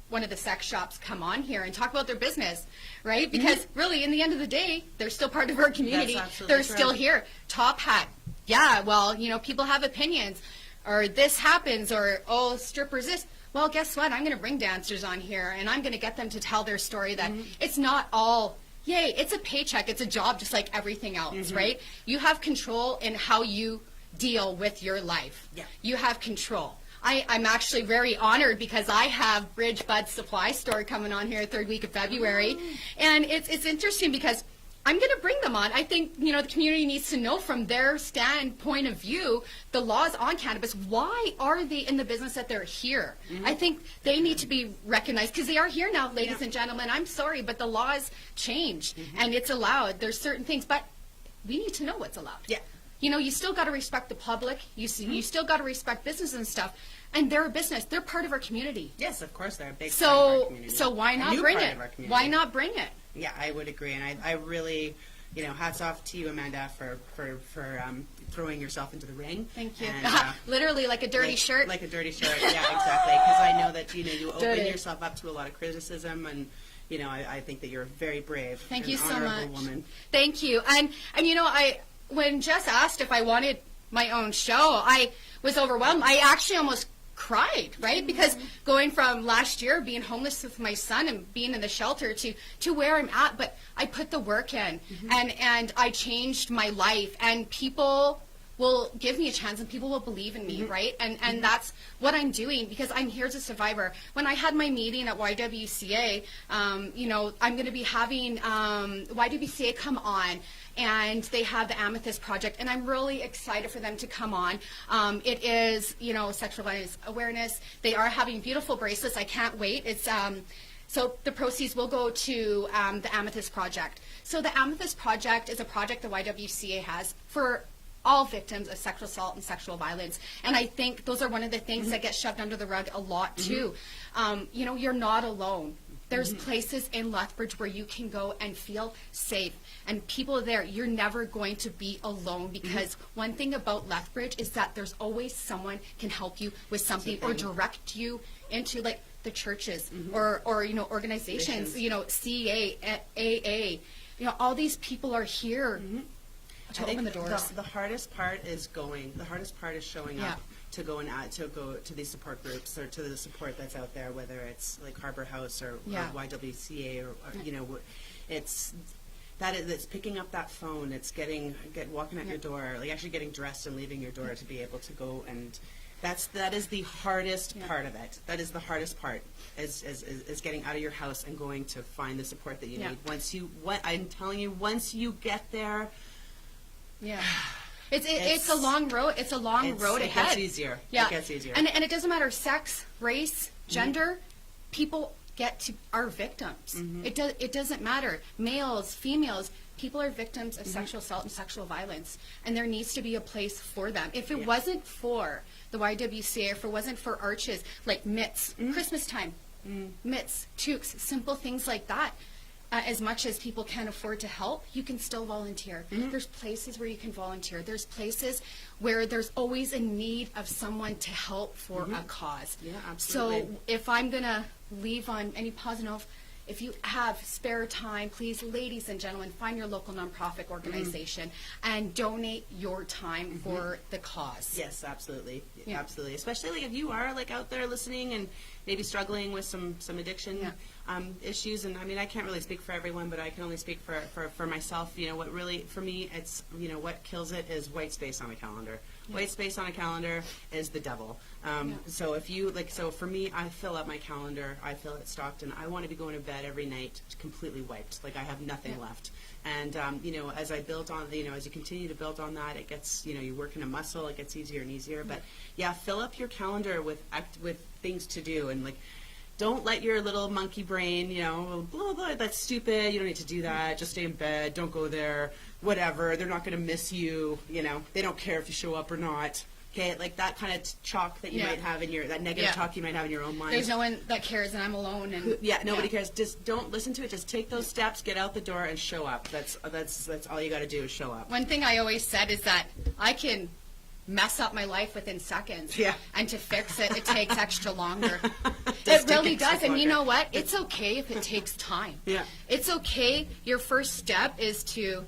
one of the sex shops come on here and talk about their business, right? Because really, in the end of the day, they're still part of our community. That's absolutely They're still correct. here. Top Hat. Yeah, well, people have opinions. Or this happens, or, oh, strippers this. Well, guess what? I'm going to bring dancers on here, and I'm going to get them to tell their story that it's not all, yay, it's a paycheck. It's a job just like everything else, right? You have control in how you deal with your life. Yeah. You have control. I'm actually very honored because I have Bridge Bud Supply Store coming on here third week of February. And it's interesting because I'm going to bring them on. I think, the community needs to know from their standpoint of view, the laws on cannabis, why are they in the business that they're here? I think they need to be recognized because they are here now, ladies and gentlemen. I'm sorry, but the laws changed and it's allowed. There's certain things, but we need to know what's allowed. Yeah. You still got to respect the public. You still got to respect business and stuff. And they're a business. They're part of our community. Yes, of course, they're a big part of our So community. so why A not new bring part it? of our community. Why not bring it? Yeah, I would agree, and I really, hats off to you, Amanda, for throwing yourself into the ring. Thank you. And, Literally like a dirty shirt. Like a dirty shirt, yeah, exactly. Because I know that you open Dirty. yourself up to a lot of criticism, and I think that you're very brave. Thank and you so honorable much. woman. Thank you. And when Jess asked if I wanted my own show, I was overwhelmed. I actually almost cried, right? Because going from last year being homeless with my son and being in the shelter to where I'm at, but I put the work in and I changed my life, and people will give me a chance and people will believe in me, right? And that's what I'm doing because I'm here as a survivor. When I had my meeting at YWCA, I'm going to be having YWCA come on, and they have the Amethyst Project, and I'm really excited for them to come on. It is, sexual violence awareness. They are having beautiful bracelets. I can't wait. It's so the proceeds will go to the Amethyst Project. So the Amethyst Project is a project the YWCA has for all victims of sexual assault and sexual violence. And I think those are one of the things that get shoved under the rug a lot too. You're not alone. There's places in Lethbridge where you can go and feel safe. And people there, you're never going to be alone because one thing about Lethbridge is that there's always someone can help you with something or direct you into, the churches or organizations, CA, AA, all these people are here to open the doors. The hardest part is going. The hardest part is showing up to go to these support groups or to the support that's out there, whether it's like Harbor House or YWCA or it's picking up that phone. It's walking at your door, like actually getting dressed and leaving your door to be able to go, and that is the hardest part of it. That is the hardest part is getting out of your house and going to find the support that you need. I'm telling you, once you get there, it's a long road. It's a long road ahead. It gets easier. Yeah. It gets easier. And it doesn't matter sex, race, gender. People are victims. It doesn't matter. Males, females, people are victims of sexual assault and sexual violence, and there needs to be a place for them. If it wasn't for the YWCA, if it wasn't for arches like mitts, Christmas time, mitts, toques, simple things like that. As much as people can't afford to help, you can still volunteer. There's places where you can volunteer. There's places where there's always a need of someone to help for a cause. Yeah, absolutely. So if I'm going to leave on any positive note, if you have spare time, please, ladies and gentlemen, find your local nonprofit organization and donate your time for the cause. Yes, absolutely. Yeah. Absolutely. Especially like if you are like out there listening and maybe struggling with some addiction issues. And I mean, I can't really speak for everyone, but I can only speak for myself. What really, for me, it's, what kills it is white space on a calendar. White space on a calendar is the devil. So if you, so for me, I fill up my calendar, I fill it stocked, and I want to be going to bed every night completely wiped. Like I have nothing left. And, as I build on, as you continue to build on that, it gets, you work in a muscle, it gets easier and easier. But fill up your calendar with things to do, and don't let your little monkey brain, blah, blah, that's stupid, you don't need to do that, just stay in bed, don't go there, whatever, they're not going to miss you, they don't care if you show up or not. Okay, like that kind of talk that you might have that negative talk you might have in your own mind. There's no one that cares, and I'm alone. And nobody cares. Just don't listen to it. Just take those steps, get out the door, and show up. That's all you got to do is show up. One thing I always said is that I can mess up my life within seconds. Yeah. And to fix it, it takes extra longer. It really does. And you know what? It's okay if it takes time. Yeah. It's okay. Your first step is to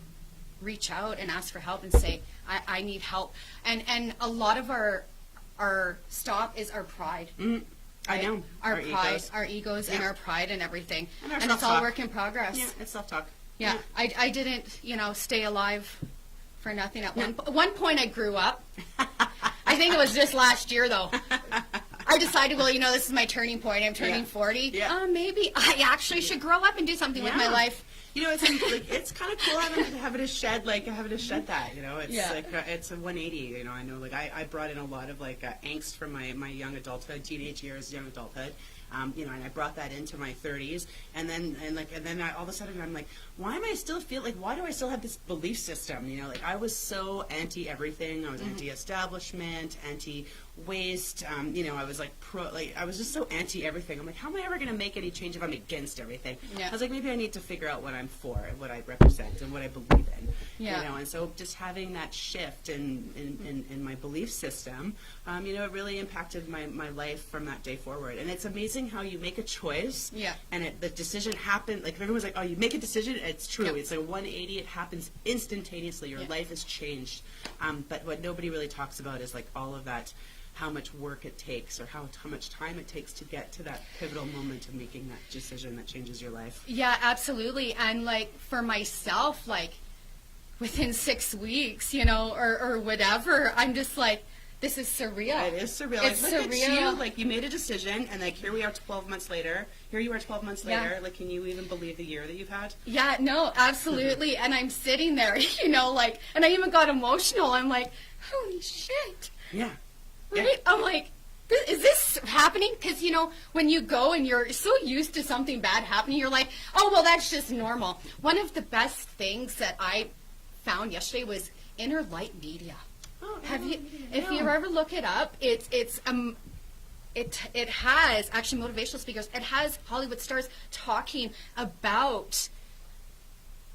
reach out and ask for help and say, I need help. And a lot of our stop is our pride. Mm-hmm. I know. Our pride, egos. our egos, and our pride and everything. And it's all work in progress. Yeah, it's self-talk. Yeah. I didn't, stay alive for nothing. At one point I grew up. I think it was just last year, though. I decided, well, this is my turning point. I'm turning 40. Yeah. Maybe I actually should grow up and do something with my life. It's kind of cool having a shed that. It's it's a 180. I know, I brought in a lot of angst from my young adulthood, teenage years, young adulthood. And I brought that into my 30s, and then all of a sudden I'm like, why do I still have this belief system? I was so anti everything. I was anti-establishment, anti-waste. I was I was just so anti everything. I'm like, how am I ever going to make any change if I'm against everything? Yeah. I was like, maybe I need to figure out what I'm for, and what I represent, and what I believe in. Yeah. And so just having that shift in my belief system, it really impacted my life from that day forward. And it's amazing how you make a choice, and the decision happened. Like, if everyone's like, oh, you make a decision, it's true. It's like 180. It happens instantaneously. Your life is changed. But what nobody really talks about is all of that, how much work it takes, or how much time it takes to get to that pivotal moment of making that decision that changes your life. Yeah, absolutely. And for myself, within 6 weeks, or whatever, I'm just this is surreal. It is surreal. It's look surreal. At you. You made a decision, and here we are 12 months later. Here you are 12 months later. Can you even believe the year that you've had? Yeah, no, absolutely. And I'm sitting there, and I even got emotional. I'm like, holy shit. Yeah. Right? Yeah. I'm like, is this happening? Because, when you go and you're so used to something bad happening, you're like, oh, well, that's just normal. One of the best things that I found yesterday was Inner Light Media. Oh, If you ever look it up, it has actually motivational speakers. It has Hollywood stars talking about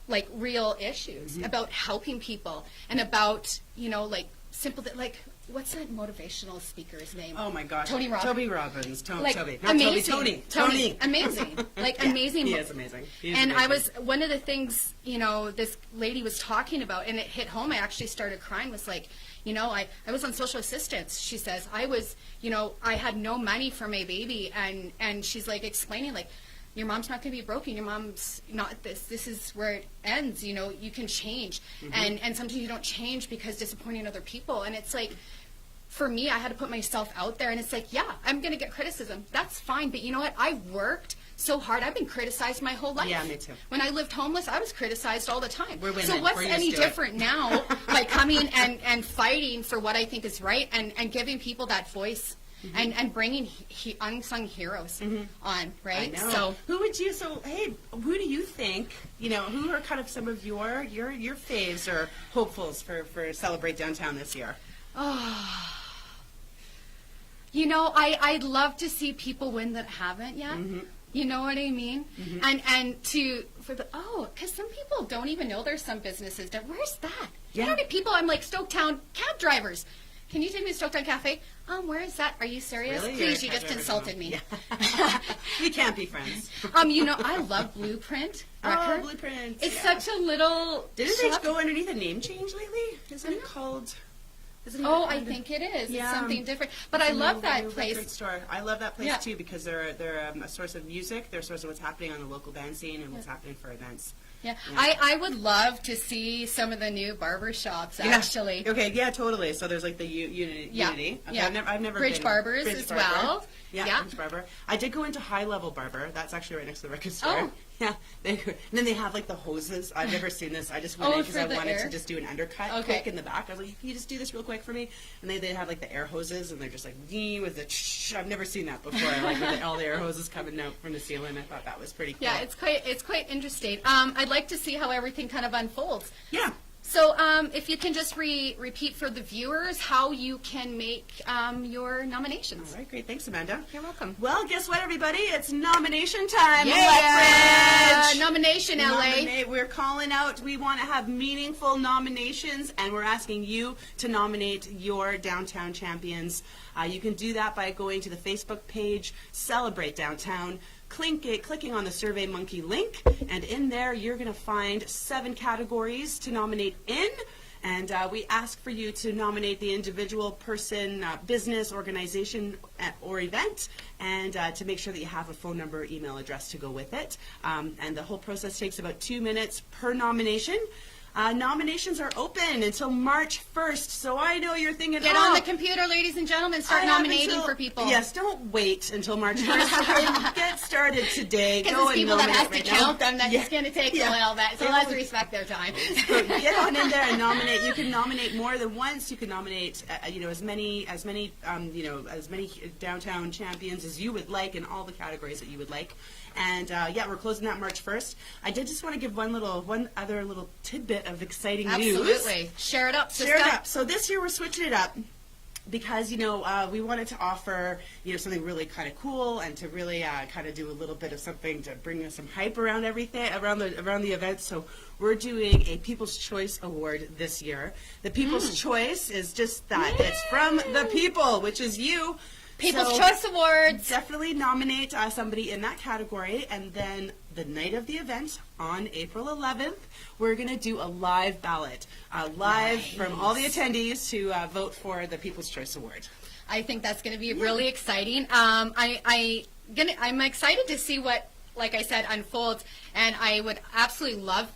like real issues, about helping people, and about, you know, like simple, like, what's that motivational speaker's name? Oh my gosh. Tony Robbins. Toby Robbins. Like, Toby. Not amazing. Toby. Tony. Amazing. Like, Yeah, amazing. he is amazing. He is And amazing. I was, one of the things, you know, this lady was talking about, and it hit home, I actually started crying, was like, you know, I was on social assistance. She says, I was, you know, I had no money for my baby, and she's like explaining, like, your mom's not going to be broken. Your mom's not this. This is where it ends. You know, you can change. And sometimes you don't change because disappointing other people. And it's like, for me, I had to put myself out there. And it's like, yeah, I'm going to get criticism. That's fine. But you know what? I worked so hard. I've been criticized my whole life. Yeah, me too. When I lived homeless, I was criticized all the time. We're women. So what's We're any used to it. different now by coming and fighting for what I think is right, and giving people that voice, and bringing unsung heroes on, right? I know. So who would you? So hey, who do you think? You know, who are kind of some of your faves or hopefuls for Celebrate Downtown this year? you know, I'd love to see people win that haven't yet. You know what I mean? And because some people don't even know there's some businesses that, where's that? You know how many people, I'm like, Stoketown cab drivers. Can you take me to Stoketown Cafe? Where is that? Are you serious? Really? Please, You're you a just cab driver insulted now. me. Yeah. We can't be friends. You know, I love Blueprint record. Oh, Blueprint. It's yeah. such a little Didn't they shop. go underneath a name change lately? Isn't it called? Isn't it Oh, I under- think it is. Yeah. It's something different. But It's I a love new that record place. store. I love that place Yeah. too because they're a source of music. They're a source of what's happening on the local band scene and what's happening for events. Yeah. Yeah. I would love to see some of the new barber shops, actually. Okay, yeah, totally. So there's like the Unity. Yeah. Okay, Yeah. I've never Bridge been Barbers Bridge as Barber. well. Yeah, Yeah. Bridge Barber. I did go into High Level Barber. That's actually right next to the record store. Oh. Yeah. And then they have like the hoses. I've never seen this. I just went in because for I the wanted air? to just do an undercut Okay. quick in the back. I was like, can you just do this real quick for me? And they have like the air hoses and they're just like with the I've never seen that before. Like with all the air hoses coming out from the ceiling. I thought that was pretty cool. Yeah, it's quite interesting. I'd like to see how everything kind of unfolds. Yeah. So if you can just repeat for the viewers how you can make your nominations. All right, great. Thanks, Amanda. You're welcome. Well, guess what, everybody? It's nomination time. Yeah, Lethbridge. nomination, LA. We're calling out. We want to have meaningful nominations, and we're asking you to nominate your downtown champions. You can do that by going to the Facebook page, Celebrate Downtown, clicking on the Survey Monkey link, and in there you're going to find 7 categories to nominate in. And we ask for you to nominate the individual person, business, organization, or event, and to make sure that you have a phone number or email address to go with it. And the whole process takes about 2 minutes per nomination. Nominations are open until March 1st, so I know you're thinking, Get on the computer, ladies and gentlemen. Start I have nominating until- for people. Yes, don't wait until March 1st. Get started today. Because Go there's and people that nominate has to right now. count them. That's Yeah. going to take Yeah. a while. So Yeah. let's respect their time. So get on in there and nominate. You can nominate more than once. You can nominate, as many downtown champions as you would like in all the categories that you would like. And we're closing that March 1st. I did just want to give one other little tidbit of exciting news. Absolutely. Share it up, sister. Share it up. So this year we're switching it up because we wanted to offer something really kind of cool and to really kind of do a little bit of something to bring some hype around everything around the event. So we're doing a People's Choice Award this year. The People's Choice is just that. Yay. It's from the people, which is you. People's So Choice Awards. definitely nominate somebody in that category, and then the night of the event on April 11th, we're going to do a live ballot, from all the attendees to vote for the People's Choice Award. I think that's going to be really exciting. I'm excited to see what, like I said, unfolds, and I would absolutely love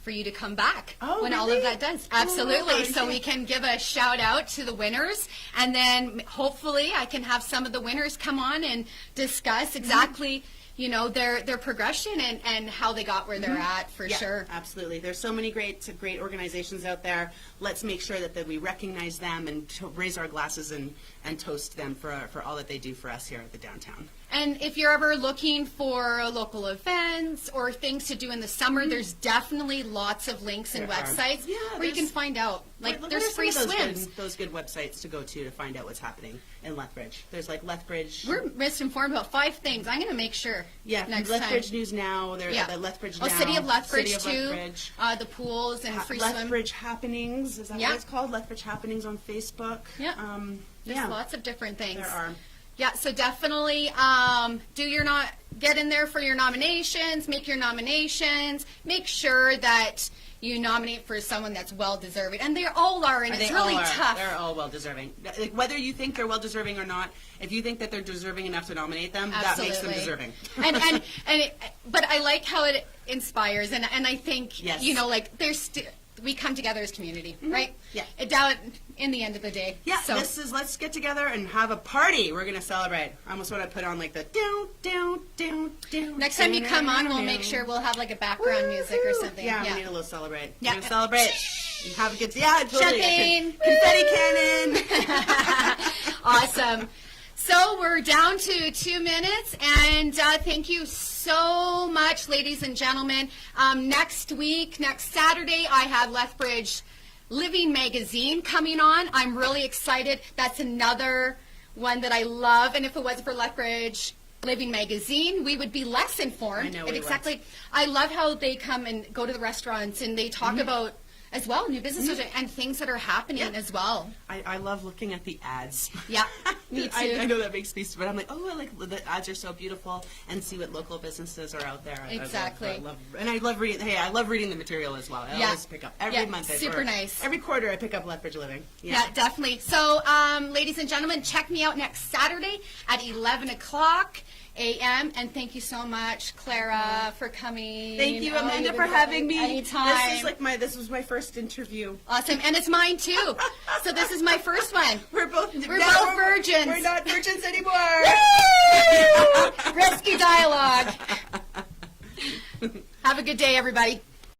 for you to come back when all really? of that does. Absolutely. Oh, So okay. we can give a shout out to the winners, and then hopefully I can have some of the winners come on and discuss exactly their progression and how they got where they're at, for Yeah, sure. Absolutely. There's so many great organizations out there. let's make sure that we recognize them and raise our glasses and toast them for all that they do for us here at the downtown. And if you're ever looking for local events or things to do in the summer, there's definitely lots of links and There are. websites Yeah, where you can there's- find out. Like, What there's are some free of those swims. those good websites to go to find out what's happening in Lethbridge. There's like Lethbridge. We're misinformed about 5 things. I'm going to make sure next Lethbridge time. News Now. There's the Lethbridge Now. City of Lethbridge, City of too. Lethbridge. The pools and free swim. Lethbridge Happenings. Is that Yeah. what it's called? Lethbridge Happenings on Facebook. Yeah. There's yeah. lots of different things. There are. Yeah, so definitely get in there for your nominations, make your nominations, make sure that you nominate for someone that's well deserving, and they all are, and it's really tough. They're all well deserving. Like, whether you think they're well deserving or not, if you think that they're deserving enough to nominate them, that makes them deserving. But I like how it inspires, and I think Yes. like we come together as community, right? Yeah. Down in the end of the day. Yeah, So let's get together and have a party. We're going to celebrate. I almost want to put on like the down. next time you come on, we'll make sure we'll have like a background music or something. Yeah, we need a little celebrate. Yeah. We're going to celebrate. And have a good, totally. Champagne. Confetti cannon. Awesome. So we're down to 2 minutes, and thank you so much, ladies and gentlemen. Next Saturday, I have Lethbridge Living Magazine coming on. I'm really excited. That's another one that I love, and if it wasn't for Lethbridge Living Magazine, we would be less informed. I know And we exactly. I love how they come and go to the restaurants, and they talk about as well new businesses and things that are happening as well. I love looking at the ads. Yeah, me too. I know that makes me, but I'm like, I like the ads are so beautiful, and see what local businesses are out there. Exactly. I love reading. Hey, I love reading the material as well. I always pick up every month. Super nice. Every quarter, I pick up Lethbridge Living. Yeah, definitely. So, ladies and gentlemen, check me out next Saturday at 11 o'clock a.m. And thank you so much, Clara, for coming. Thank you, Amanda, for having me. Anytime. This was my first interview. Awesome, and it's mine too. So this is my first one. We're both virgins. We're not virgins anymore. Risky dialogue. Have a good day, everybody.